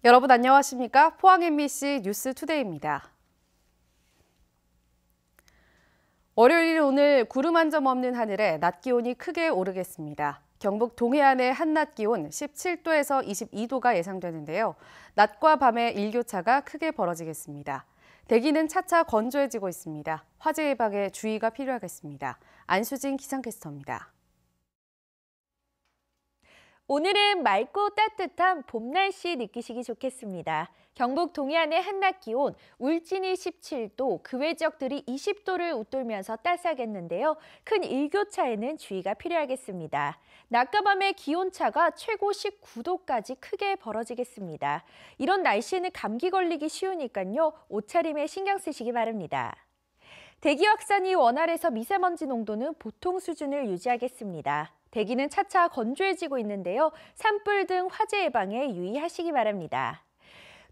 여러분 안녕하십니까? 포항 MBC 뉴스투데이입니다. 월요일 오늘 구름 한 점 없는 하늘에 낮 기온이 크게 오르겠습니다. 경북 동해안의 한낮 기온 17도에서 22도가 예상되는데요. 낮과 밤의 일교차가 크게 벌어지겠습니다. 대기는 차차 건조해지고 있습니다. 화재 예방에 주의가 필요하겠습니다. 안수진 기상캐스터입니다. 오늘은 맑고 따뜻한 봄 날씨 느끼시기 좋겠습니다. 경북 동해안의 한낮 기온 울진이 17도, 그 외 지역들이 20도를 웃돌면서 따스하겠는데요. 큰 일교차에는 주의가 필요하겠습니다. 낮과 밤의 기온차가 최고 19도까지 크게 벌어지겠습니다. 이런 날씨에는 감기 걸리기 쉬우니까요. 옷차림에 신경 쓰시기 바랍니다. 대기 확산이 원활해서 미세먼지 농도는 보통 수준을 유지하겠습니다. 대기는 차차 건조해지고 있는데요. 산불 등 화재 예방에 유의하시기 바랍니다.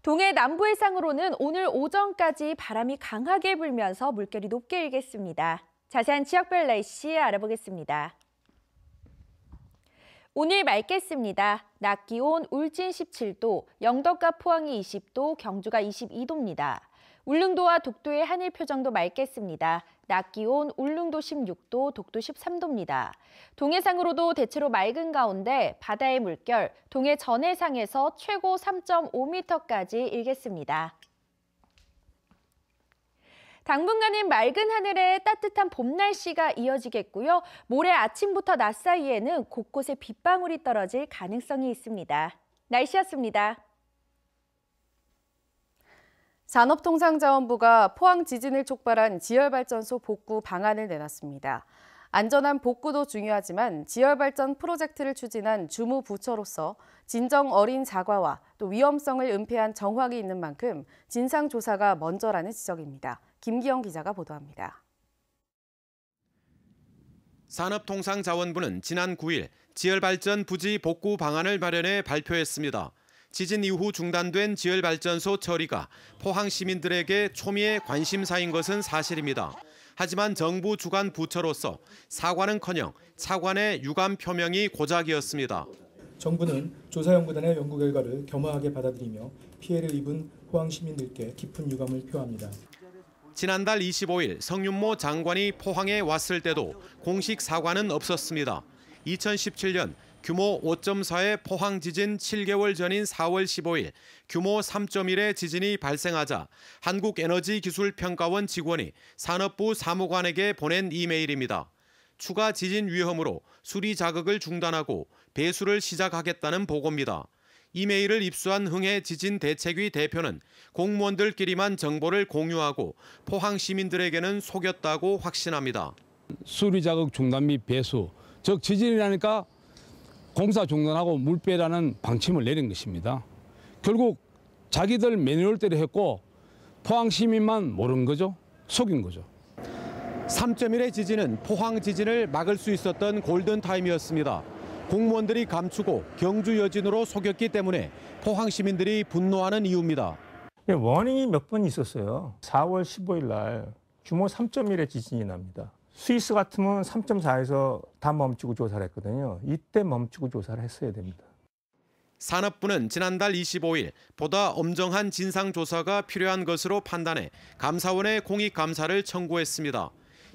동해 남부 해상으로는 오늘 오전까지 바람이 강하게 불면서 물결이 높게 일겠습니다. 자세한 지역별 날씨 알아보겠습니다. 오늘 맑겠습니다. 낮 기온 울진 17도, 영덕과 포항이 20도, 경주가 22도입니다. 울릉도와 독도의 하늘 표정도 맑겠습니다. 낮 기온 울릉도 16도, 독도 13도입니다. 동해상으로도 대체로 맑은 가운데 바다의 물결, 동해 전해상에서 최고 3.5m까지 일겠습니다. 당분간은 맑은 하늘에 따뜻한 봄 날씨가 이어지겠고요. 모레 아침부터 낮 사이에는 곳곳에 빗방울이 떨어질 가능성이 있습니다. 날씨였습니다. 산업통상자원부가 포항 지진을 촉발한 지열발전소 복구 방안을 내놨습니다. 안전한 복구도 중요하지만 지열발전 프로젝트를 추진한 주무부처로서 진정 어린 사과와 또 위험성을 은폐한 정황이 있는 만큼 진상조사가 먼저라는 지적입니다. 김기영 기자가 보도합니다. 산업통상자원부는 지난 9일 지열발전 부지 복구 방안을 마련해 발표했습니다. 지진 이후 중단된 지열발전소 처리가 포항 시민들에게 초미의 관심사인 것은 사실입니다. 하지만 정부 주관 부처로서 사과는커녕 차관의 유감 표명이 고작이었습니다. 정부는 조사연구단의 연구 결과를 겸허하게 받아들이며 피해를 입은 포항 시민들께 깊은 유감을 표합니다. 지난달 25일 성윤모 장관이 포항에 왔을 때도 공식 사과는 없었습니다. 2017년 규모 5.4의 포항 지진 7개월 전인 4월 15일 규모 3.1의 지진이 발생하자 한국에너지기술평가원 직원이 산업부 사무관에게 보낸 이메일입니다. 추가 지진 위험으로 수리 작업을 중단하고 배수를 시작하겠다는 보고입니다. 이메일을 입수한 흥해 지진대책위 대표는 공무원들끼리만 정보를 공유하고 포항 시민들에게는 속였다고 확신합니다. 수리 작업 중단 및 배수, 즉 지진이라니까 공사 중단하고 물 빼라는 방침을 내린 것입니다. 결국 자기들 매뉴얼대로 했고 포항 시민만 모른 거죠. 속인 거죠. 3.1의 지진은 포항 지진을 막을 수 있었던 골든타임이었습니다. 공무원들이 감추고 경주 여진으로 속였기 때문에 포항 시민들이 분노하는 이유입니다. 워닝이 몇 번 있었어요. 4월 15일 날 규모 3.1의 지진이 납니다. 스위스 같으면 3.4에서 다 멈추고 조사를 했거든요. 이때 멈추고 조사를 했어야 됩니다. 산업부는 지난달 25일 보다 엄정한 진상조사가 필요한 것으로 판단해 감사원에 공익감사를 청구했습니다.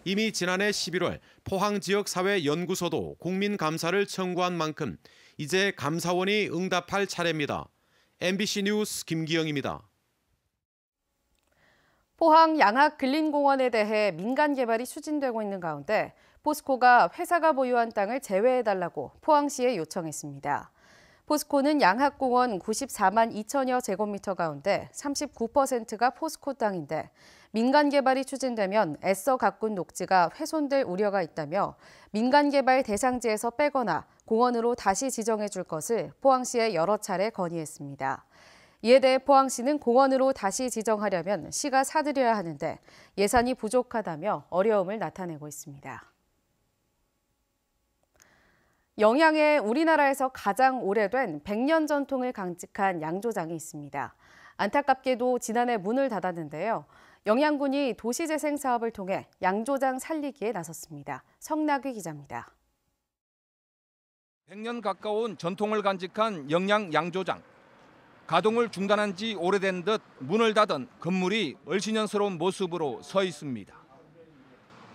이미 지난해 11월 포항지역사회연구소도 국민감사를 청구한 만큼 이제 감사원이 응답할 차례입니다. MBC 뉴스 김기영입니다. 포항 양학근린공원에 대해 민간 개발이 추진되고 있는 가운데 포스코가 회사가 보유한 땅을 제외해달라고 포항시에 요청했습니다. 포스코는 양학공원 94만 2천여 제곱미터 가운데 39%가 포스코 땅인데 민간 개발이 추진되면 애써 가꾼 녹지가 훼손될 우려가 있다며 민간 개발 대상지에서 빼거나 공원으로 다시 지정해 줄 것을 포항시에 여러 차례 건의했습니다. 이에 대해 포항시는 공원으로 다시 지정하려면 시가 사들여야 하는데 예산이 부족하다며 어려움을 나타내고 있습니다. 영양에 우리나라에서 가장 오래된 100년 전통을 간직한 양조장이 있습니다. 안타깝게도 지난해 문을 닫았는데요. 영양군이 도시재생 사업을 통해 양조장 살리기에 나섰습니다. 성낙위 기자입니다. 100년 가까운 전통을 간직한 영양 양조장. 가동을 중단한 지 오래된 듯 문을 닫은 건물이 얼신년스러운 모습으로 서 있습니다.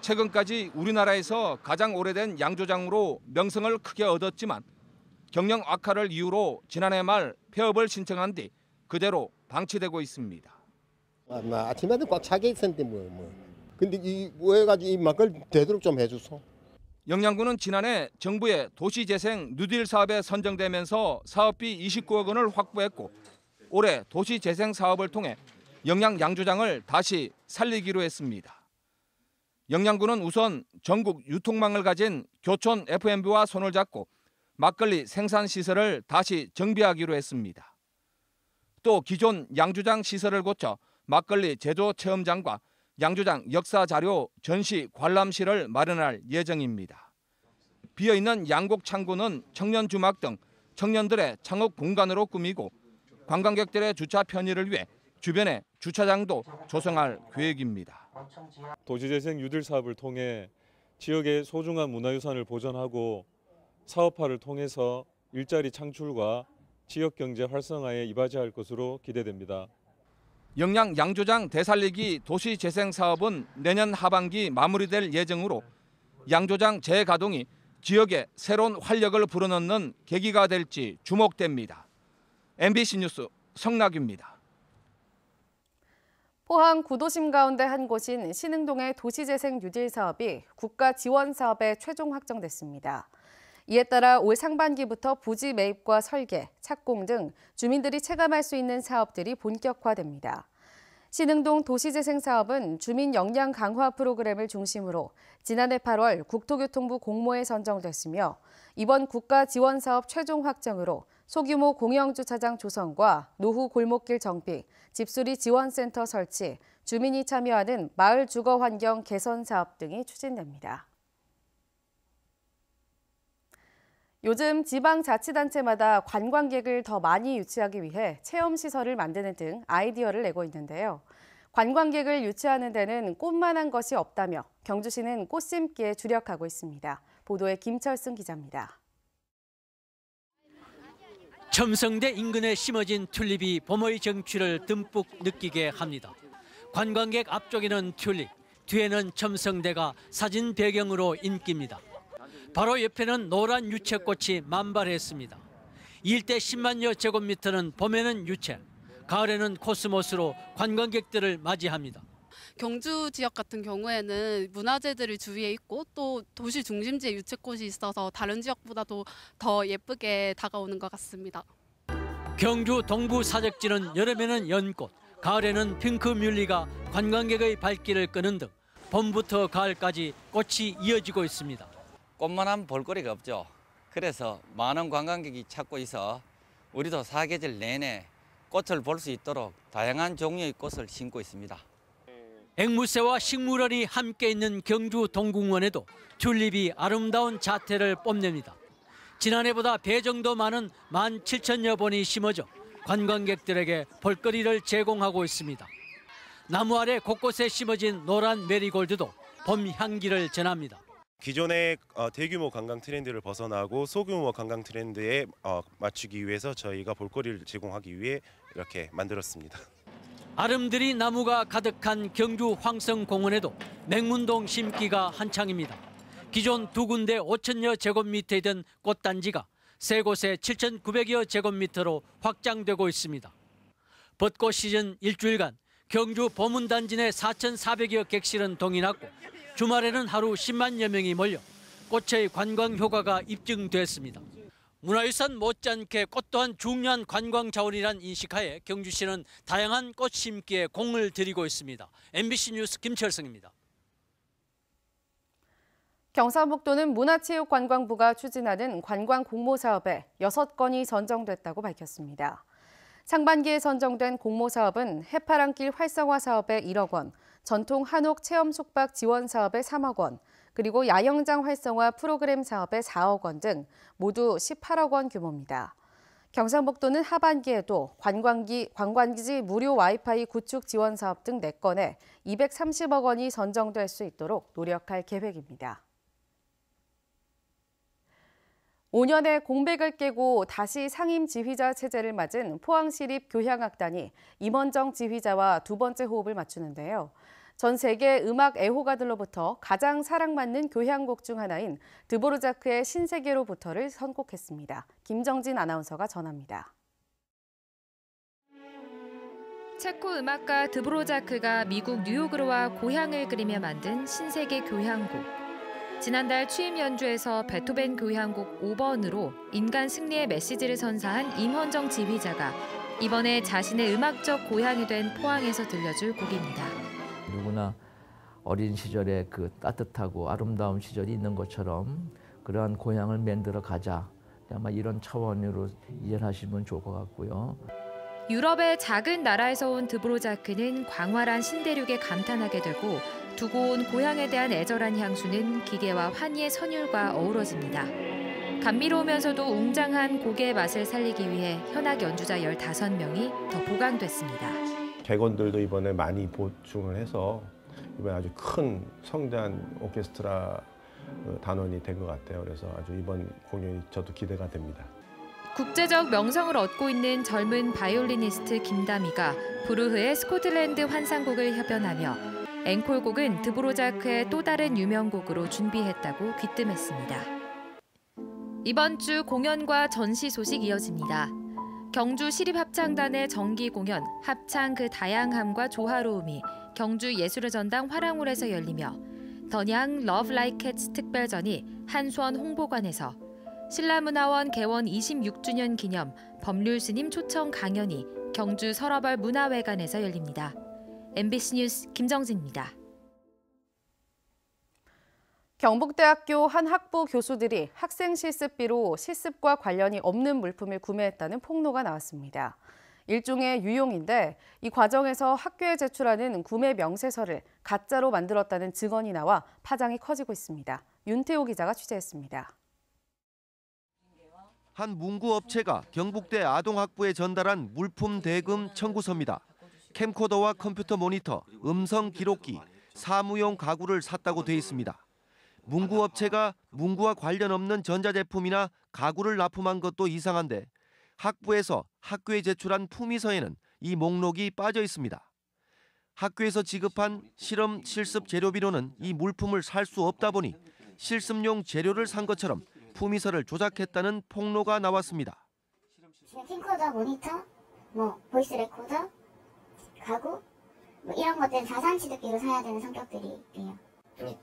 최근까지 우리나라에서 가장 오래된 양조장으로 명성을 크게 얻었지만 경영 악화를 이유로 지난해 말 폐업을 신청한 뒤 그대로 방치되고 있습니다. 아침마다 꽉 차게 있었는데 뭐. 근데 왜 가지고 이 막걸 되도록 좀 해주소. 영양군은 지난해 정부의 도시재생 뉴딜 사업에 선정되면서 사업비 29억 원을 확보했고 올해 도시재생 사업을 통해 영양 양조장을 다시 살리기로 했습니다. 영양군은 우선 전국 유통망을 가진 교촌 F&B와 손을 잡고 막걸리 생산 시설을 다시 정비하기로 했습니다. 또 기존 양조장 시설을 고쳐 막걸리 제조 체험장과 양조장 역사 자료 전시 관람실을 마련할 예정입니다. 비어있는 양곡 창고는 청년 주막 등 청년들의 창업 공간으로 꾸미고 관광객들의 주차 편의를 위해 주변에 주차장도 조성할 계획입니다. 도시재생 뉴딜 사업을 통해 지역의 소중한 문화유산을 보존하고 사업화를 통해서 일자리 창출과 지역 경제 활성화에 이바지할 것으로 기대됩니다. 영양 양조장 되살리기 도시재생 사업은 내년 하반기 마무리될 예정으로 양조장 재가동이 지역에 새로운 활력을 불어넣는 계기가 될지 주목됩니다. MBC 뉴스 성낙입니다. 포항 구도심 가운데 한 곳인 신흥동의 도시재생 뉴딜 사업이 국가 지원 사업에 최종 확정됐습니다. 이에 따라 올 상반기부터 부지 매입과 설계, 착공 등 주민들이 체감할 수 있는 사업들이 본격화됩니다. 신흥동 도시재생 사업은 주민 역량 강화 프로그램을 중심으로 지난해 8월 국토교통부 공모에 선정됐으며 이번 국가 지원 사업 최종 확정으로 소규모 공영주차장 조성과 노후 골목길 정비, 집수리 지원센터 설치, 주민이 참여하는 마을 주거 환경 개선 사업 등이 추진됩니다. 요즘 지방자치단체마다 관광객을 더 많이 유치하기 위해 체험시설을 만드는 등 아이디어를 내고 있는데요. 관광객을 유치하는 데는 꽃만한 것이 없다며 경주시는 꽃 심기에 주력하고 있습니다. 보도에 김철승 기자입니다. 첨성대 인근에 심어진 튤립이 봄의 정취를 듬뿍 느끼게 합니다. 관광객 앞쪽에는 튤립, 뒤에는 첨성대가 사진 배경으로 인기입니다. 바로 옆에는 노란 유채꽃이 만발했습니다. 일대 10만여 제곱미터는 봄에는 유채, 가을에는 코스모스로 관광객들을 맞이합니다. 경주 지역 같은 경우에는 문화재들이 주위에 있고 또 도시 중심지에 유채꽃이 있어서 다른 지역보다도 더 예쁘게 다가오는 것 같습니다. 경주 동부 사적지는 여름에는 연꽃, 가을에는 핑크뮬리가 관광객의 발길을 끄는 등 봄부터 가을까지 꽃이 이어지고 있습니다. 꽃만한 볼거리가 없죠. 그래서 많은 관광객이 찾고 있어 우리도 사계절 내내 꽃을 볼 수 있도록 다양한 종류의 꽃을 심고 있습니다. 앵무새와 식물원이 함께 있는 경주 동궁원에도 튤립이 아름다운 자태를 뽐냅니다. 지난해보다 배 정도 많은 17,000여 본이 심어져 관광객들에게 볼거리를 제공하고 있습니다. 나무 아래 곳곳에 심어진 노란 메리골드도 봄 향기를 전합니다. 기존의 대규모 관광 트렌드를 벗어나고 소규모 관광 트렌드에 맞추기 위해서 저희가 볼거리를 제공하기 위해 이렇게 만들었습니다. 아름드리 나무가 가득한 경주 황성공원에도 맹문동 심기가 한창입니다. 기존 두 군데 5,000여 제곱미터이던 꽃단지가 세 곳에 7,900여 제곱미터로 확장되고 있습니다. 벚꽃 시즌 일주일간 경주 보문단지 내 4,400여 객실은 동인했고 주말에는 하루 10만여 명이 몰려 꽃의 관광 효과가 입증됐습니다. 문화유산 못지않게 꽃 또한 중요한 관광 자원이란 인식하에 경주시는 다양한 꽃 심기에 공을 들이고 있습니다. MBC 뉴스 김철승입니다. 경상북도는 문화체육관광부가 추진하는 관광 공모 사업에 6건이 선정됐다고 밝혔습니다. 상반기에 선정된 공모 사업은 해파랑길 활성화 사업에 1억 원, 전통 한옥 체험 숙박 지원 사업에 3억 원, 그리고 야영장 활성화 프로그램 사업에 4억 원 등 모두 18억 원 규모입니다. 경상북도는 하반기에도 관광지 무료 와이파이 구축 지원 사업 등 4건에 230억 원이 선정될 수 있도록 노력할 계획입니다. 5년의 공백을 깨고 다시 상임 지휘자 체제를 맞은 포항시립 교향악단이 임원정 지휘자와 두 번째 호흡을 맞추는데요. 전 세계 음악 애호가들로부터 가장 사랑받는 교향곡 중 하나인 드보르자크의 신세계로부터를 선곡했습니다. 김정진 아나운서가 전합니다. 체코 음악가 드보르자크가 미국 뉴욕으로 와 고향을 그리며 만든 신세계 교향곡. 지난달 취임 연주에서 베토벤 교향곡 5번으로 인간 승리의 메시지를 선사한 임헌정 지휘자가 이번에 자신의 음악적 고향이 된 포항에서 들려줄 곡입니다. 누구나 어린 시절에 그 따뜻하고 아름다운 시절이 있는 것처럼 그러한 고향을 만들어 가자. 아마 이런 차원으로 이해를 하시면 좋을 것 같고요. 유럽의 작은 나라에서 온 드보르자크는 광활한 신대륙에 감탄하게 되고 두고 온 고향에 대한 애절한 향수는 기계와 환희의 선율과 어우러집니다. 감미로우면서도 웅장한 곡의 맛을 살리기 위해 현악 연주자 15명이 더 보강됐습니다. 객원들도 이번에 많이 보충을 해서 이번에 아주 큰 성대한 오케스트라 단원이 된 것 같아요. 그래서 아주 이번 공연이 저도 기대가 됩니다. 국제적 명성을 얻고 있는 젊은 바이올리니스트 김다미가 브루흐의 스코틀랜드 환상곡을 협연하며 앵콜곡은 드보르자크의 또 다른 유명곡으로 준비했다고 귀뜸했습니다. 이번 주 공연과 전시 소식 이어집니다. 경주 시립합창단의 정기 공연 합창 그 다양함과 조화로움이 경주 예술의 전당 화랑홀에서 열리며 던양 러브 라이크 캣츠 특별전이 한수원 홍보관에서 신라문화원 개원 26주년 기념 법률 스님 초청 강연이 경주 서러벌 문화회관에서 열립니다. MBC 뉴스 김정진입니다. 경북대학교 한 학부 교수들이 학생 실습비로 실습과 관련이 없는 물품을 구매했다는 폭로가 나왔습니다. 일종의 유용인데 이 과정에서 학교에 제출하는 구매 명세서를 가짜로 만들었다는 증언이 나와 파장이 커지고 있습니다. 윤태호 기자가 취재했습니다. 한 문구업체가 경북대 아동학부에 전달한 물품 대금 청구서입니다. 캠코더와 컴퓨터 모니터, 음성 기록기, 사무용 가구를 샀다고 돼 있습니다. 문구업체가 문구와 관련 없는 전자제품이나 가구를 납품한 것도 이상한데 학부에서 학교에 제출한 품위서에는 이 목록이 빠져 있습니다. 학교에서 지급한 실험 실습 재료비로는 이 물품을 살 수 없다 보니 실습용 재료를 산 것처럼 품위서를 조작했다는 폭로가 나왔습니다. 캠코더, 모니터, 보이스 레코더, 가구 이런 것들은 자산 취득비로 사야 되는 성격들이에요.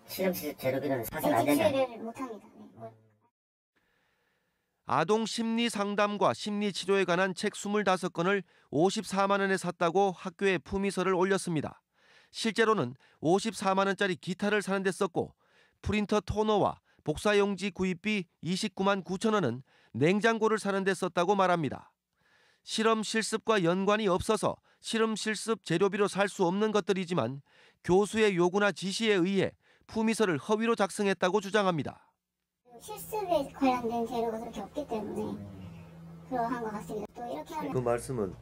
실험 실습 재료비로는 사서는 안 된다. 제출을 못합니다. 아동 심리 상담과 심리 치료에 관한 책 25권을 54만 원에 샀다고 학교에 품위서를 올렸습니다. 실제로는 54만 원짜리 기타를 사는 데 썼고 프린터 토너와 복사용지 구입비 29만 9천 원은 냉장고를 사는 데 썼다고 말합니다. 실험 실습과 연관이 없어서 실험 실습 재료비로 살 수 없는 것들이지만 교수의 요구나 지시에 의해 품위서를 허위로 작성했다고 주장합니다. 실습에 관련된 재료가 그렇게 없기 때문에 그러한 것 같습니다. 또 이렇게 하면 그 말씀은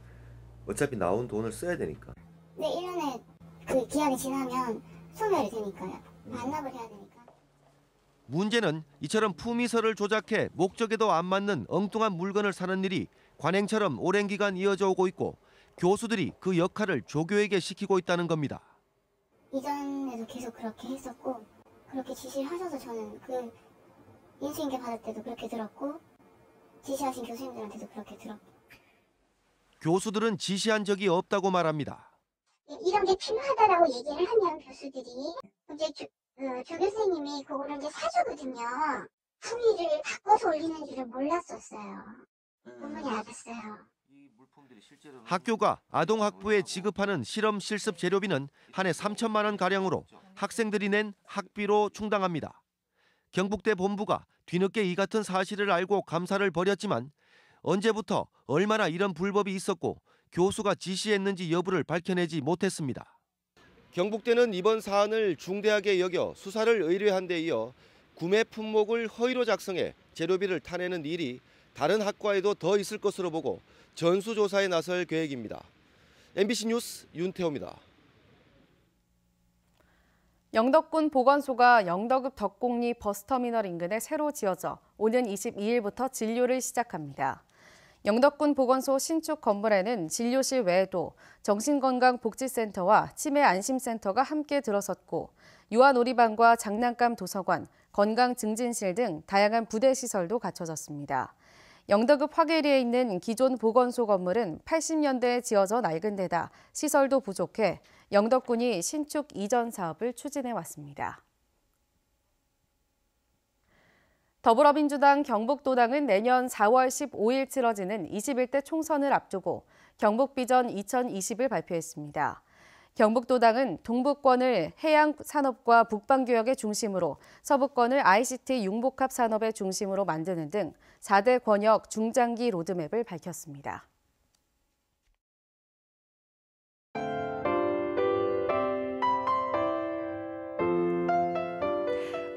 어차피 나온 돈을 써야 되니까. 네, 1년에 그 기한이 지나면 소멸이 되니까요. 반납을 해야 되니까. 문제는 이처럼 품위서를 조작해 목적에도 안 맞는 엉뚱한 물건을 사는 일이 관행처럼 오랜 기간 이어져 오고 있고 교수들이 그 역할을 조교에게 시키고 있다는 겁니다. 이전에도 계속 그렇게 했었고 그렇게 지시를 하셔서 저는 그 인수인계 받을 때도 그렇게 들었고 지시하신 교수님들한테도 그렇게 들었고. 교수들은 지시한 적이 없다고 말합니다. 이런 게 필요하다라고 얘기를 하면 교수들이 이제 조 교수님이 그거를 이제 사주거든요. 품위를 바꿔서 올리는 줄을 몰랐었어요. 부모님 알았어요. 학교가 아동학부에 지급하는 실험 실습 재료비는 한 해 3천만 원 가량으로 학생들이 낸 학비로 충당합니다. 경북대 본부가 뒤늦게 이 같은 사실을 알고 감사를 벌였지만 언제부터 얼마나 이런 불법이 있었고 교수가 지시했는지 여부를 밝혀내지 못했습니다. 경북대는 이번 사안을 중대하게 여겨 수사를 의뢰한 데 이어 구매 품목을 허위로 작성해 재료비를 타내는 일이 다른 학과에도 더 있을 것으로 보고 전수조사에 나설 계획입니다. MBC 뉴스 윤태호입니다. 영덕군 보건소가 영덕읍 덕곡리 버스터미널 인근에 새로 지어져 오는 22일부터 진료를 시작합니다. 영덕군 보건소 신축 건물에는 진료실 외에도 정신건강복지센터와 치매안심센터가 함께 들어섰고 유아놀이방과 장난감 도서관, 건강증진실 등 다양한 부대 시설도 갖춰졌습니다. 영덕읍 화계리에 있는 기존 보건소 건물은 80년대에 지어져 낡은 데다 시설도 부족해 영덕군이 신축 이전 사업을 추진해 왔습니다. 더불어민주당 경북도당은 내년 4월 15일 치러지는 21대 총선을 앞두고 경북비전 2020을 발표했습니다. 경북도당은 동북권을 해양산업과 북방교역의 중심으로 서부권을 ICT 융복합 산업의 중심으로 만드는 등 4대 권역 중장기 로드맵을 밝혔습니다.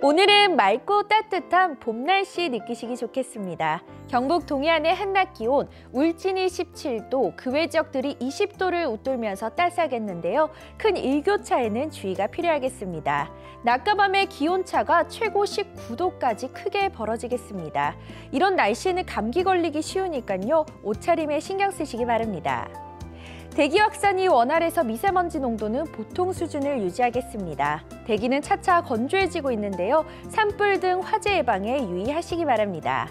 오늘은 맑고 따뜻한 봄 날씨 느끼시기 좋겠습니다. 경북 동해안의 한낮 기온 울진이 17도, 그 외 지역들이 20도를 웃돌면서 따스하겠는데요. 큰 일교차에는 주의가 필요하겠습니다. 낮과 밤의 기온차가 최고 19도까지 크게 벌어지겠습니다. 이런 날씨에는 감기 걸리기 쉬우니까요. 옷차림에 신경 쓰시기 바랍니다. 대기 확산이 원활해서 미세먼지 농도는 보통 수준을 유지하겠습니다. 대기는 차차 건조해지고 있는데요. 산불 등 화재 예방에 유의하시기 바랍니다.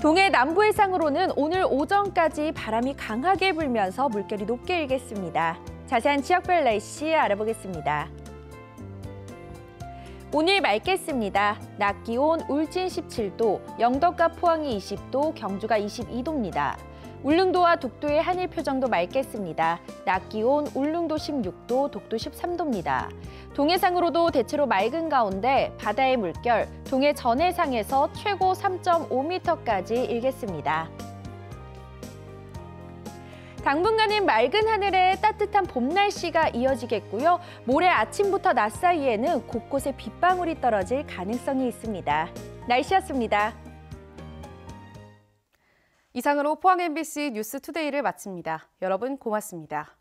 동해 남부 해상으로는 오늘 오전까지 바람이 강하게 불면서 물결이 높게 일겠습니다. 자세한 지역별 날씨 알아보겠습니다. 오늘 맑겠습니다. 낮 기온 울진 17도, 영덕과 포항이 20도, 경주가 22도입니다. 울릉도와 독도의 하늘 표정도 맑겠습니다. 낮 기온 울릉도 16도, 독도 13도입니다. 동해상으로도 대체로 맑은 가운데 바다의 물결, 동해 전해상에서 최고 3.5m까지 일겠습니다. 당분간은 맑은 하늘에 따뜻한 봄 날씨가 이어지겠고요. 모레 아침부터 낮 사이에는 곳곳에 빗방울이 떨어질 가능성이 있습니다. 날씨였습니다. 이상으로 포항 MBC 뉴스투데이를 마칩니다. 여러분 고맙습니다.